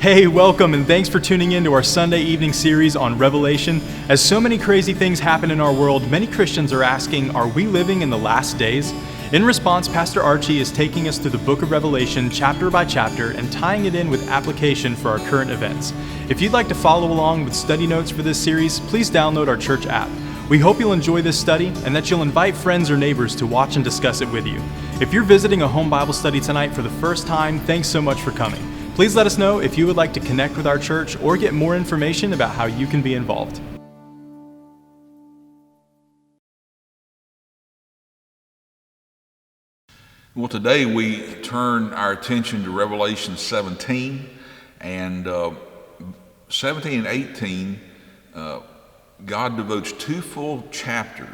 Hey, welcome, and thanks for tuning in to our Sunday evening series on Revelation. As so many crazy things happen in our world, many Christians are asking, are we living in the last days? In response, Pastor Archie is taking us through the book of Revelation chapter by chapter and tying it in with application for our current events. If you'd like to follow along with study notes for this series, please download our church app. We hope you'll enjoy this study and that you'll invite friends or neighbors to watch and discuss it with you. If you're visiting a home Bible study tonight for the first time, thanks so much for coming. Please let us know if you would like to connect with our church or get more information about how you can be involved. Well, today we turn our attention to Revelation 17, and 17 and 18, God devotes 2 full chapters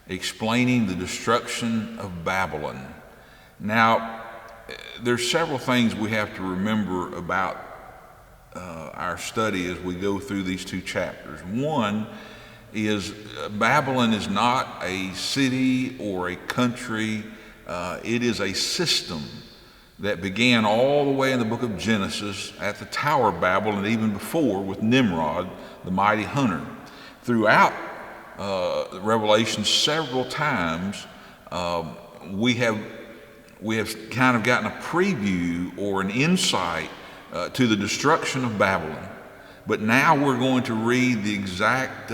explaining the destruction of Babylon. Now, there's several things we have to remember about our study as we go through these 2 chapters. One is Babylon is not a city or a country. It is a system that began all the way in the book of Genesis at the Tower of Babel, and even before with Nimrod, the mighty hunter. Throughout Revelation, several times we have kind of gotten a preview or an insight to the destruction of Babylon. But now we're going to read the exact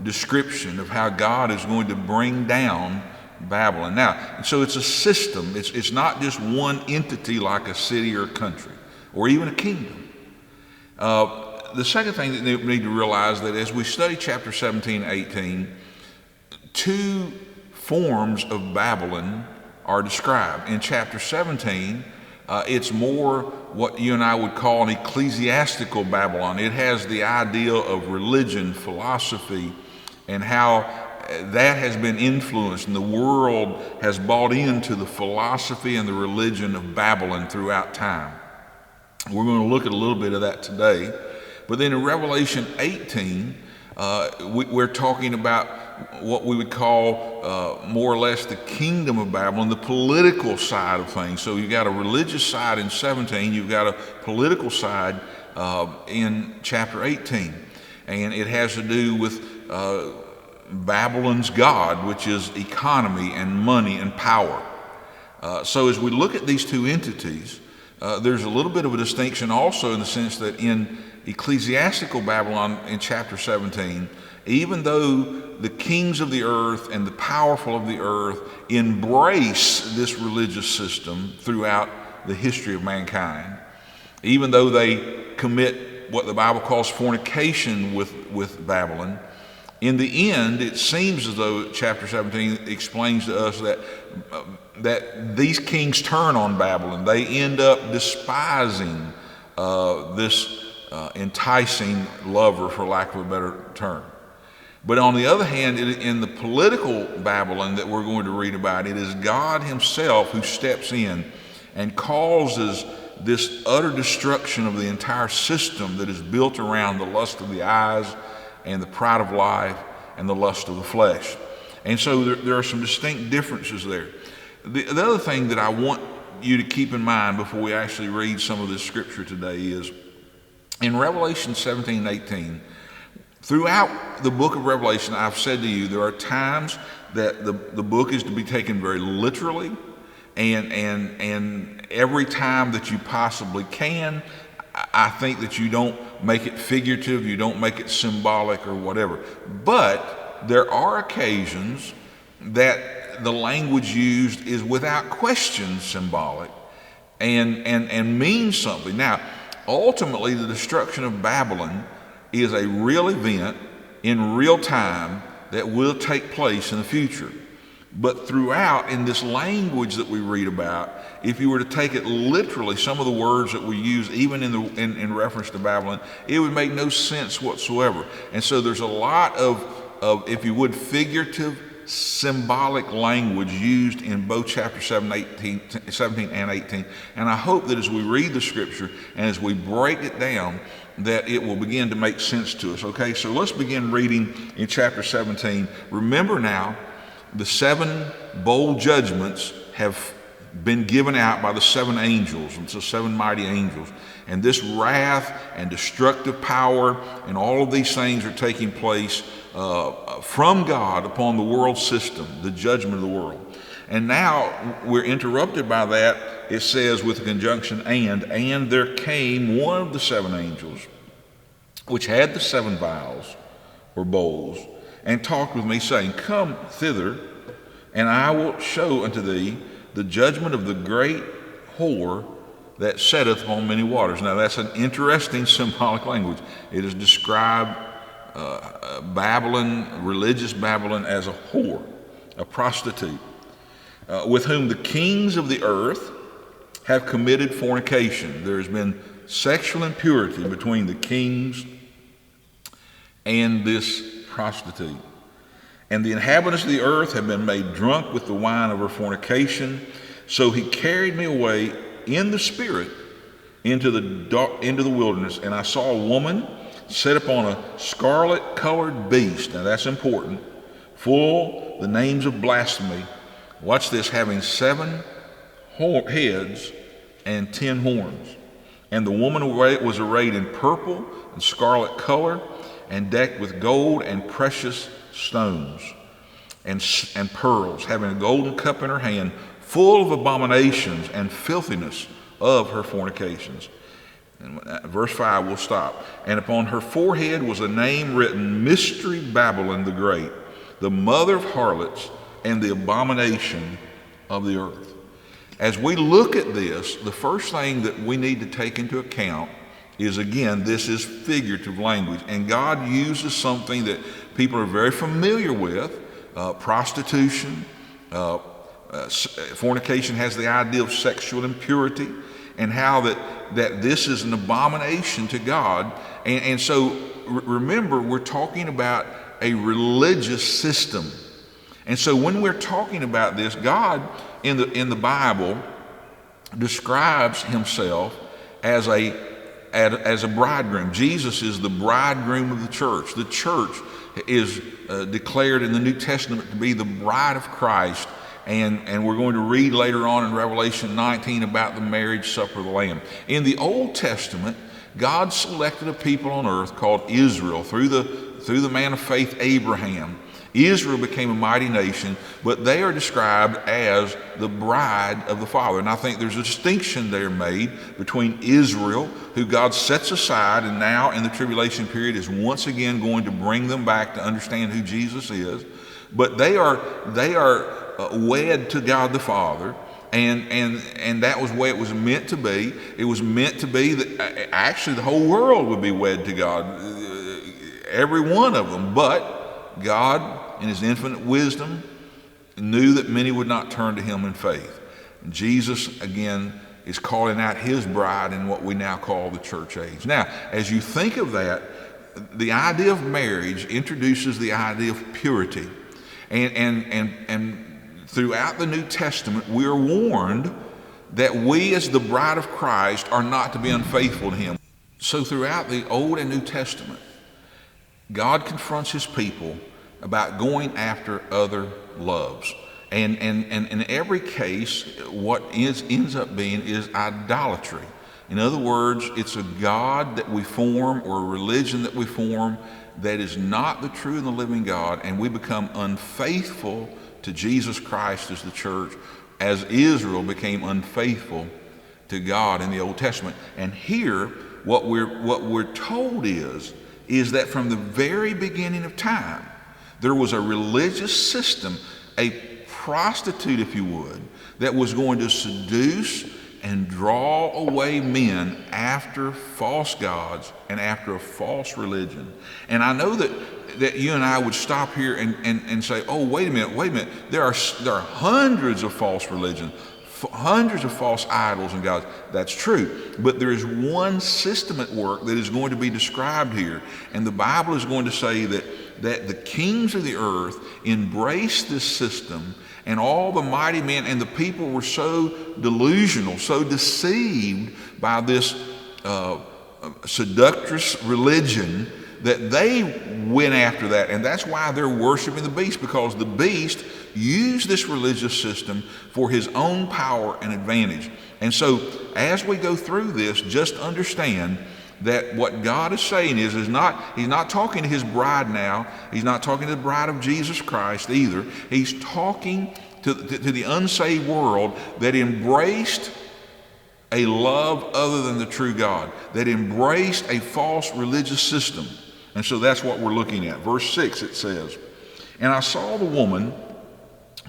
description of how God is going to bring down Babylon. Now, so it's a system. It's not just one entity like a city or a country or even a kingdom. The second thing that we need to realize that as we study chapter 17 and 18, 2 forms of Babylon are described. In chapter 17, it's more what you and I would call an ecclesiastical Babylon. It has the idea of religion, philosophy, and how that has been influenced, and the world has bought into the philosophy and the religion of Babylon throughout time. We're going to look at a little bit of that today. But then in Revelation 18, we're talking about what we would call more or less the kingdom of Babylon, the political side of things. So you've got a religious side in 17, you've got a political side in chapter 18. And it has to do with Babylon's God, which is economy and money and power. So as we look at these 2 entities, there's a little bit of a distinction also in the sense that in ecclesiastical Babylon in chapter 17, even though the kings of the earth and the powerful of the earth embrace this religious system throughout the history of mankind, even though they commit what the Bible calls fornication with Babylon, in the end, it seems as though chapter 17 explains to us that these kings turn on Babylon. They end up despising this enticing lover, for lack of a better term. But on the other hand, in the political Babylon that we're going to read about, it is God himself who steps in and causes this utter destruction of the entire system that is built around the lust of the eyes and the pride of life and the lust of the flesh. And so there are some distinct differences there. The other thing that I want you to keep in mind before we actually read some of this scripture today is in Revelation 17 and 18, throughout the book of Revelation, I've said to you, there are times that the book is to be taken very literally, and every time that you possibly can, I think that you don't make it figurative, you don't make it symbolic or whatever. But there are occasions that the language used is without question symbolic and means something. Now, ultimately, the destruction of Babylon is a real event in real time that will take place in the future. But throughout, in this language that we read about, if you were to take it literally, some of the words that we use, even in reference to Babylon, it would make no sense whatsoever. And so there's a lot of, if you would, figurative, symbolic language used in both chapter 17 and 18. And I hope that as we read the scripture and as we break it down, that it will begin to make sense to us. Okay, so let's begin reading in chapter 17. Remember now, the 7 bold judgments have been given out by the 7 angels, and so 7 mighty angels. And this wrath and destructive power and all of these things are taking place from God upon the world system, the judgment of the world. And now we're interrupted by that. It says with the conjunction and there came one of the 7 angels, which had the 7 vials or bowls, and talked with me, saying, Come thither, and I will show unto thee the judgment of the great whore that setteth upon many waters. Now that's an interesting symbolic language. It is described Babylon, religious Babylon, as a whore, a prostitute, with whom the kings of the earth have committed fornication. There has been sexual impurity between the kings and this prostitute. And the inhabitants of the earth have been made drunk with the wine of her fornication. So he carried me away in the spirit into the wilderness, and I saw a woman set upon a scarlet-colored beast. Now that's important. Full the names of blasphemy. Watch this, having 7 heads and 10 horns. And the woman was arrayed in purple and scarlet color, and decked with gold and precious stones and pearls, having a golden cup in her hand, full of abominations and filthiness of her fornications. And verse 5, we'll stop. And upon her forehead was a name written, Mystery Babylon the Great, the mother of harlots and the abomination of the earth. As we look at this, the first thing that we need to take into account is, again, this is figurative language. And God uses something that people are very familiar with, prostitution. Fornication has the idea of sexual impurity, and how that this is an abomination to God. And so remember, we're talking about a religious system. And so when we're talking about this, God in the Bible describes himself as a bridegroom. Jesus is the bridegroom of the church. The church is declared in the New Testament to be the bride of Christ. And we're going to read later on in Revelation 19 about the marriage supper of the Lamb. In the Old Testament, God selected a people on earth called Israel through the man of faith Abraham. Israel became a mighty nation, but they are described as the bride of the Father. And I think there's a distinction there made between Israel, who God sets aside and now in the tribulation period is once again going to bring them back to understand who Jesus is. But they are wed to God the Father, and that was the way it was meant to be. It was meant to be that actually the whole world would be wed to God, every one of them. But God, in his infinite wisdom, knew that many would not turn to him in faith. And Jesus, again, is calling out his bride in what we now call the church age. Now, as you think of that, the idea of marriage introduces the idea of purity. And throughout the New Testament, we are warned that we as the bride of Christ are not to be unfaithful to him. So throughout the Old and New Testament, God confronts his people about going after other loves. And in every case, what ends up being is idolatry. In other words, it's a God that we form or a religion that we form that is not the true and the living God, and we become unfaithful to Jesus Christ as the church, as Israel became unfaithful to God in the Old Testament. And here, what we're told is that from the very beginning of time, there was a religious system, a prostitute, if you would, that was going to seduce and draw away men after false gods and after a false religion. And I know that you and I would stop here and say, oh, wait a minute, there are hundreds of false religions, hundreds of false idols and gods. That's true. But there is one system at work that is going to be described here. And the Bible is going to say that the kings of the earth embraced this system, and all the mighty men and the people were so delusional, so deceived by this seductress religion, that they went after that, and that's why they're worshiping the beast, because the beast used this religious system for his own power and advantage. And so as we go through this, just understand that what God is saying is he's not talking to his bride now. He's not talking to the bride of Jesus Christ either. He's talking to the unsaved world that embraced a love other than the true God, that embraced a false religious system. And so that's what we're looking at. Verse 6, it says, "And I saw the woman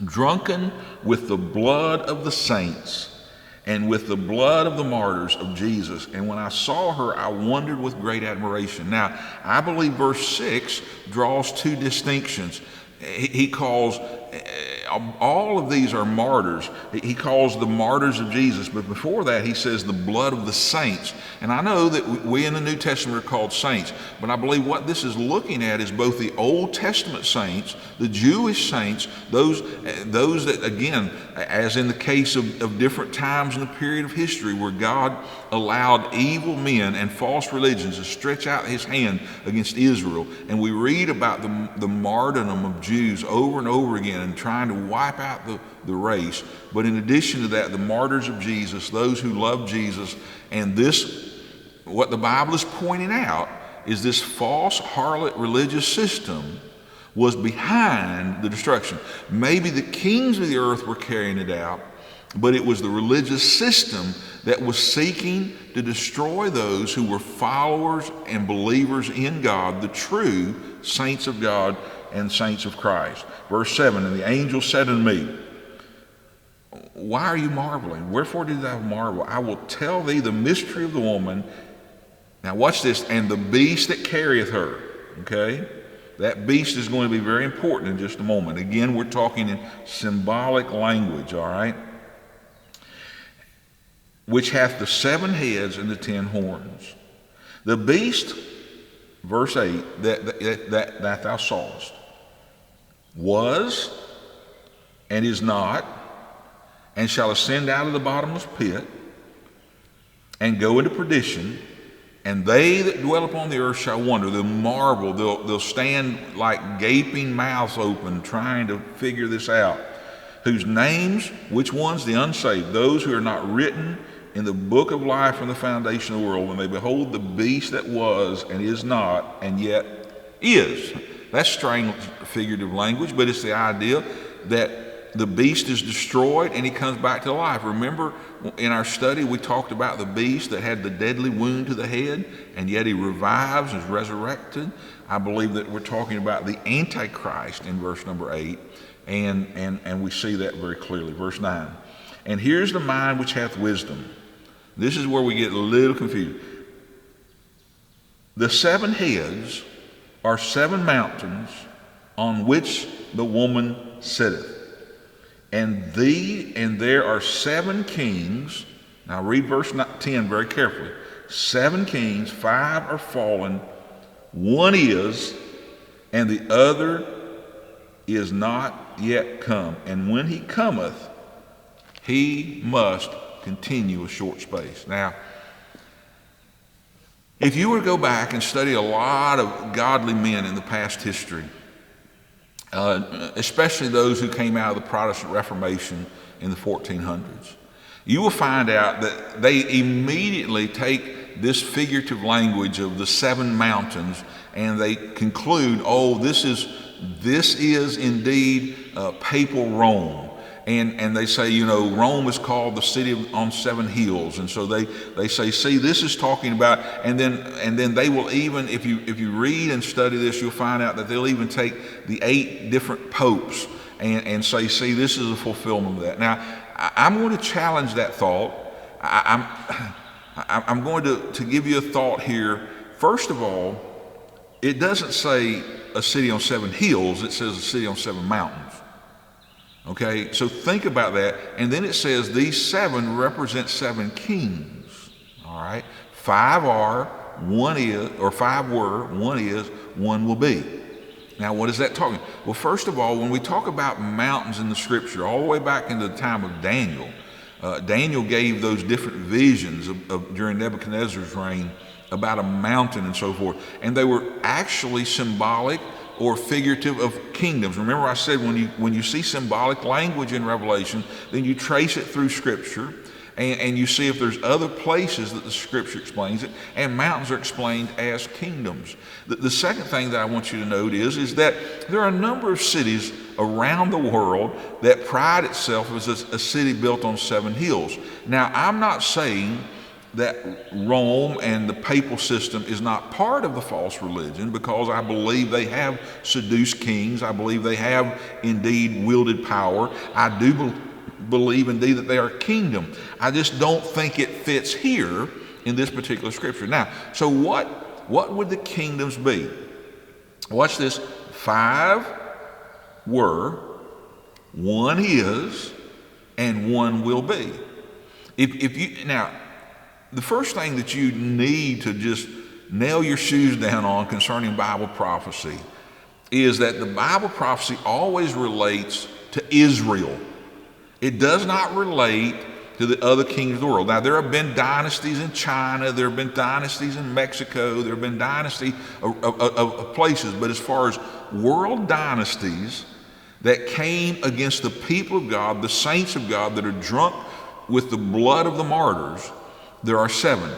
drunken with the blood of the saints and with the blood of the martyrs of Jesus. And when I saw her, I wondered with great admiration." Now, I believe verse 6 draws two distinctions. He calls, all of these are martyrs. He calls the martyrs of Jesus, but before that he says the blood of the saints. And I know that we in the New Testament are called saints, but I believe what this is looking at is both the Old Testament saints, the Jewish saints, those that, again, as in the case of different times in the period of history where God allowed evil men and false religions to stretch out his hand against Israel. And we read about the martyrdom of Jews over and over again and trying to wipe out the race. But in addition to that, the martyrs of Jesus, those who love Jesus, and this, what the Bible is pointing out, is this false harlot religious system was behind the destruction. Maybe the kings of the earth were carrying it out, but it was the religious system that was seeking to destroy those who were followers and believers in God, the true saints of God and saints of Christ. Verse 7, "And the angel said unto me, Why are you marveling? Wherefore did thou marvel? I will tell thee the mystery of the woman." Now watch this, "and the beast that carrieth her." Okay? That beast is going to be very important in just a moment. Again, we're talking in symbolic language, all right? "Which hath the 7 heads and the 10 horns. The beast," verse 8, that thou sawest, "was and is not, and shall ascend out of the bottomless pit, and go into perdition. And they that dwell upon the earth shall wonder." They'll marvel. They'll stand like gaping mouths open, trying to figure this out. "Whose names," which ones? The unsaved, "those who are not written in the book of life from the foundation of the world, when they behold the beast that was and is not, and yet is." That's strange figurative language, but it's the idea that the beast is destroyed and he comes back to life. Remember in our study we talked about the beast that had the deadly wound to the head, and yet he revives and is resurrected. I believe that we're talking about the Antichrist in verse number 8, and we see that very clearly. Verse 9, "And here's the mind which hath wisdom." This is where we get a little confused. "The 7 heads are 7 mountains on which the woman sitteth. And there are 7 kings." Now read verse 10 very carefully. 7 kings, 5 are fallen, 1 is, and the other is not yet come. And when he cometh, he must continue a short space. Now, if you were to go back and study a lot of godly men in the past history, especially those who came out of the Protestant Reformation in the 1400s, you will find out that they immediately take this figurative language of the 7 mountains and they conclude, oh, this is indeed papal Rome. And they say, Rome is called the city on 7 hills. And so they say, see, this is talking about, and then they will even, if you read and study this, you'll find out that they'll even take the 8 different popes and say, see, this is a fulfillment of that. Now, I'm going to challenge that thought. I'm going to give you a thought here. First of all, it doesn't say a city on 7 hills, it says a city on 7 mountains. Okay, so think about that. And then it says these 7 represent 7 kings. All right, 5 are, 1 is, or 5 were, 1 is, 1 will be. Now, what is that talking? Well, first of all, when we talk about mountains in the scripture, all the way back into the time of Daniel, Daniel gave those different visions of during Nebuchadnezzar's reign about a mountain and so forth. And they were actually symbolic or figurative of kingdoms. Remember I said when you see symbolic language in Revelation, then you trace it through Scripture, and you see if there's other places that the Scripture explains it, and mountains are explained as kingdoms. The second thing that I want you to note is that there are a number of cities around the world that pride itself as a city built on 7 hills. Now, I'm not saying that Rome and the papal system is not part of the false religion, because I believe they have seduced kings. I believe they have indeed wielded power. I do believe indeed that they are a kingdom. I just don't think it fits here in this particular scripture. Now, so what would the kingdoms be? Watch this. 5 were, 1 is, and 1 will be. If you now, the first thing that you need to just nail your shoes down on concerning Bible prophecy is that the Bible prophecy always relates to Israel. It does not relate to the other kings of the world. Now, there have been dynasties in China, there have been dynasties in Mexico, there have been dynasties of places, but as far as world dynasties that came against the people of God, the saints of God that are drunk with the blood of the martyrs, there are 7.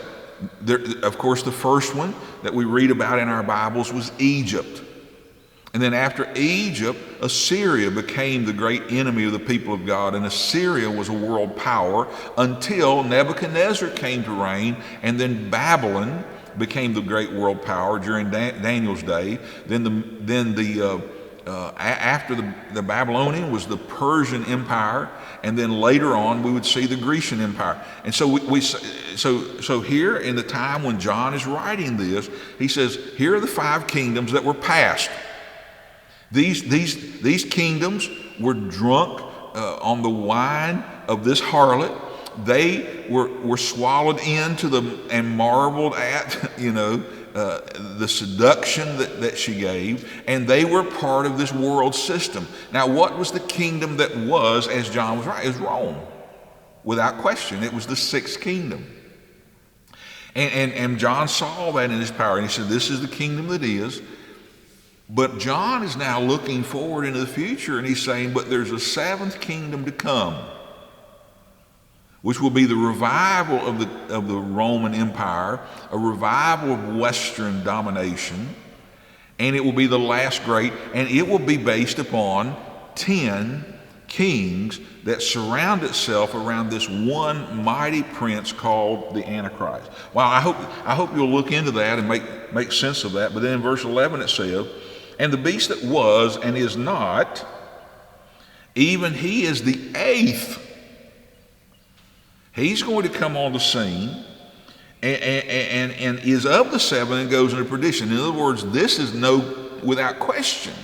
Of course, the first one that we read about in our Bibles was Egypt. And then after Egypt, Assyria became the great enemy of the people of God, and Assyria was a world power until Nebuchadnezzar came to reign, and then Babylon became the great world power during Daniel's day. After the Babylonian was the Persian Empire, and then later on we would see the Grecian Empire. And so so here in the time when John is writing this, he says, here are the 5 kingdoms that were past. These kingdoms were drunk on the wine of this harlot. They were swallowed into and marveled at, the seduction that she gave, and they were part of this world system. Now, what was the kingdom that was, as John was right, is Rome. Without question, it was the 6th kingdom. And John saw that in his power, and he said, this is the kingdom that is. But John is now looking forward into the future, and he's saying, but there's a 7th kingdom to come, which will be the revival of the Roman Empire, a revival of Western domination, and it will be the last great, and it will be based upon 10 kings that surround itself around this one mighty prince called the Antichrist. Well, I hope you'll look into that and make sense of that. But then in verse 11 it says, and the beast that was and is not, even he is the 8th. He's going to come on the scene and is of the 7 and goes into perdition. In other words, this is without question,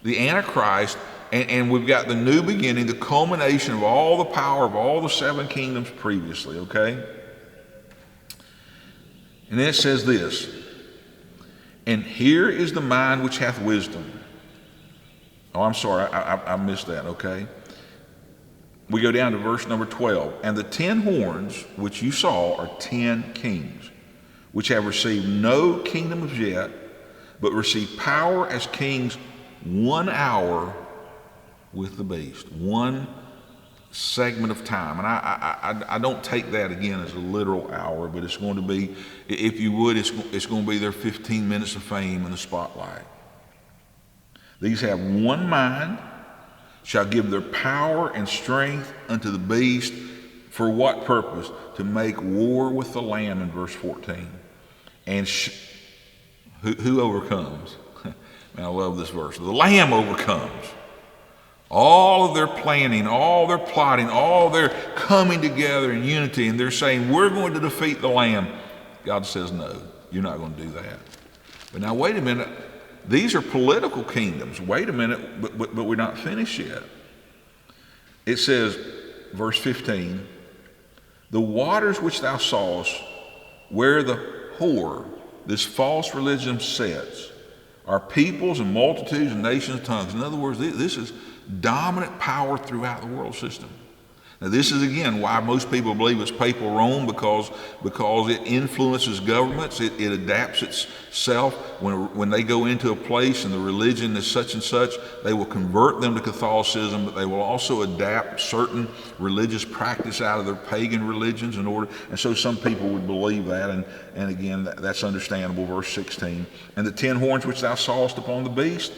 the Antichrist, and we've got the new beginning, the culmination of all the power of all the 7 kingdoms previously, okay? And then it says this, and here is the mind which hath wisdom. Oh, I'm sorry, I missed that, okay? We go down to verse number 12. And the 10 horns which you saw are 10 kings, which have received no kingdom as yet, but receive power as kings 1 hour with the beast. 1 segment of time. And I don't take that again as a literal hour, but it's going to be, if you would, it's going to be their 15 minutes of fame in the spotlight. These have 1 mind, shall give their power and strength unto the beast. For what purpose? To make war with the Lamb in verse 14. And who overcomes? Man, I love this verse. The Lamb overcomes. All of their planning, all their plotting, all their coming together in unity, and they're saying, we're going to defeat the Lamb. God says, no, you're not going to do that. But now, wait a minute. These are political kingdoms. Wait a minute, but we're not finished yet. It says, verse 15, the waters which thou sawest, where the whore, this false religion sits, are peoples and multitudes and nations and tongues. In other words, this is dominant power throughout the world system. Now, this is again why most people believe it's papal Rome, because it influences governments. It adapts itself. When they go into a place and the religion is such and such, they will convert them to Catholicism, but they will also adapt certain religious practice out of their pagan religions in order. And so some people would believe that, and again, that's understandable. Verse 16, and the 10 horns which thou sawest upon the beast,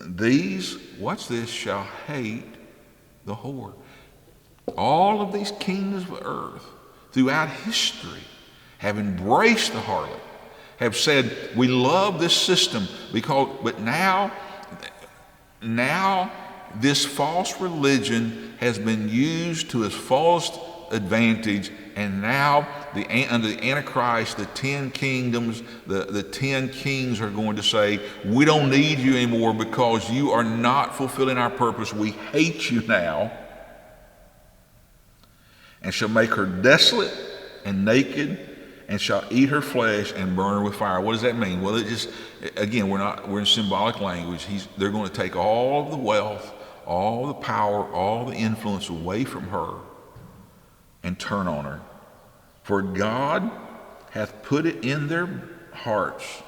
these, watch this, shall hate the whore. All of these kingdoms of earth throughout history have embraced the harlot, have said, we love this system, but now this false religion has been used to its fullest advantage, and now under the Antichrist, the 10 kingdoms, the 10 kings are going to say, we don't need you anymore because you are not fulfilling our purpose. We hate you now. And shall make her desolate and naked, and shall eat her flesh and burn her with fire. What does that mean? Well, we're in symbolic language. They're going to take all the wealth, all the power, all the influence away from her and turn on her. For God hath put it in their hearts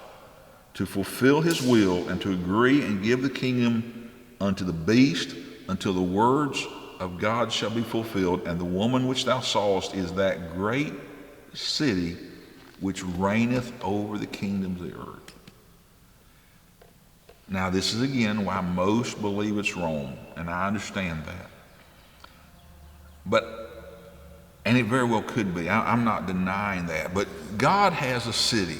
to fulfill his will and to agree and give the kingdom unto the beast until the words of God shall be fulfilled. And the woman which thou sawest is that great city which reigneth over the kingdoms of the earth. Now, this is again why most believe it's Rome, and I understand that. And it very well could be. I'm not denying that. But God has a city.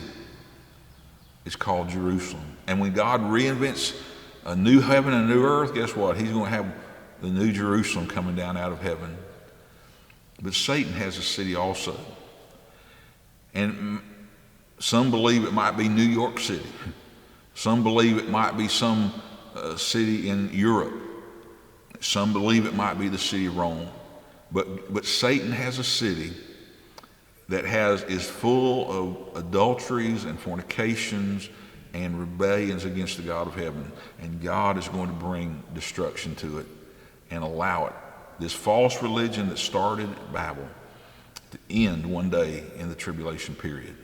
It's called Jerusalem. And when God reinvents a new heaven and a new earth, guess what? He's going to have the new Jerusalem coming down out of heaven. But Satan has a city also. And some believe it might be New York City. Some believe it might be some city in Europe. Some believe it might be the city of Rome. But Satan has a city that is full of adulteries and fornications and rebellions against the God of heaven. And God is going to bring destruction to it and allow it, this false religion that started at Babel, to end one day in the tribulation period.